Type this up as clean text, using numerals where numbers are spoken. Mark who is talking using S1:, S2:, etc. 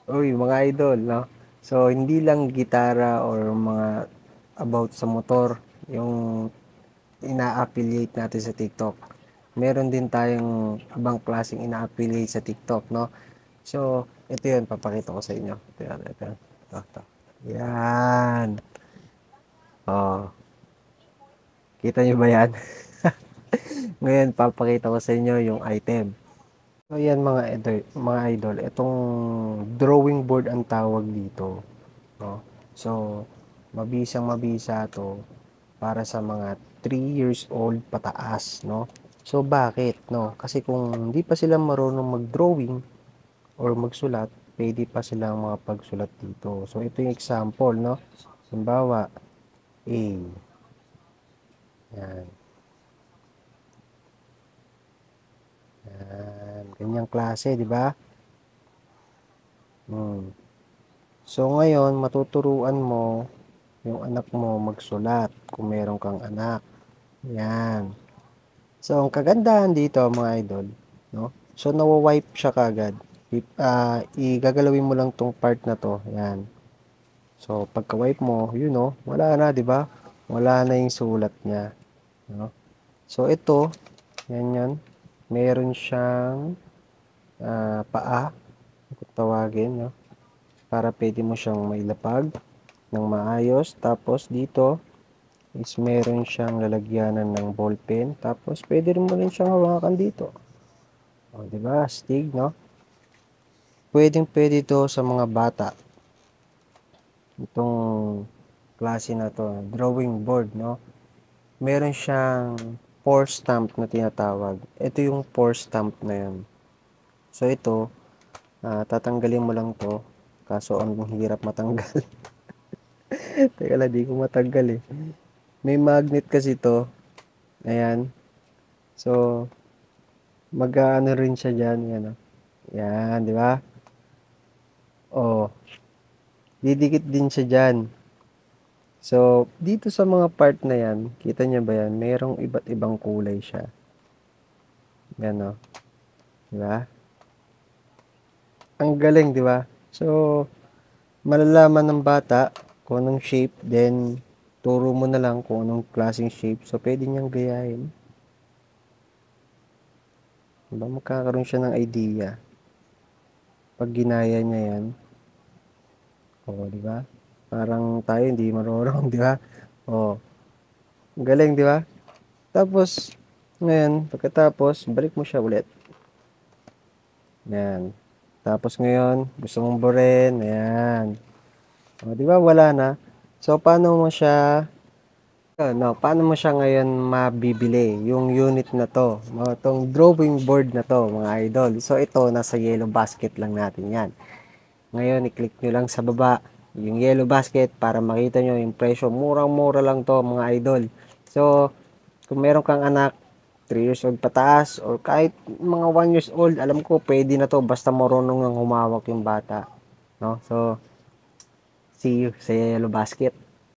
S1: Uy, mga idol, no? So, hindi lang gitara or mga about sa motor yung ina-affiliate natin sa TikTok. Meron din tayong ibang klaseng ina-affiliate sa TikTok, no? So, ito yun, papakita ko sa inyo. Ito yan, ito. Ito. Yan. Oh, kita nyo ba yan? Ngayon, papakita ko sa inyo yung item. So, yan mga idol, itong drawing board ang tawag dito, no? So, mabisang mabisa to para sa mga 3 years old pataas, no? So, bakit, no? Kasi kung hindi pa sila marunong mag-drawing or magsulat, pwede pa silang mga pagsulat dito. So, ito yung example, no? Halimbawa, A. Yan. Yan. Ganyang klase, di ba? Hmm. So, ngayon, matuturuan mo yung anak mo magsulat kung meron kang anak. Yan. So, ang kagandahan dito, mga idol, no? So, nawa-wipe siya kagad. Igagalawin mo lang tong part na to. Yan. So, pagka-wipe mo, yun, no? Wala na, di ba? Wala na yung sulat niya. No? So, ito, yan. Meron siyang paa, kung tawagin, no? Para pwede mo siyang mailapag ng maayos. Tapos, dito, is meron siyang lalagyanan ng ballpen. Tapos, pwede rin mo rin siyang hawakan dito. O, diba? Astig, no? Pwedeng-pwede to sa mga bata. Itong klase na to, drawing board, no? Meron siyang pour stamp na tinatawag. Ito yung pour stamp na yun. So, ito, tatanggalin mo lang to. Kaso, ang hirap matanggal. Teka lang, di ko matanggal eh. May magnet kasi to. Ayan. So, mag-ano rin siya dyan. Yan, oh. Yan, di ba? Oh, didikit din siya dyan. So, dito sa mga part na yan, kita niya ba yan? Mayroong iba't ibang kulay siya. Yan, oh. Di ba? Ang galing, di ba? So, malalaman ng bata kung anong shape, then turo mo na lang kung anong klaseng shape. So, pwede niyang gayahin. Diba? Magkakaroon siya ng idea. Pag ginaya niya yan, o, di ba? Parang tayo hindi marunong, di ba? O, galing, di ba? Tapos, ngayon, pagkatapos, balik mo siya ulit. Yan. Tapos ngayon, gusto mong burin, ayan. O, di ba? Wala na. So, paano mo siya, paano mo siya ngayon mabibili? Yung unit na to, itong drawing board na to, mga idol. So, ito, nasa yellow basket lang natin yan. Ngayon, i-click nyo lang sa baba yung yellow basket para makita nyo yung presyo. Murang-mura lang to, mga idol. So, kung meron kang anak, 3 years old pataas, or kahit mga 1 years old, alam ko, pwede na to, basta marunong ng humawak yung bata. No? So, see you sa yellow basket.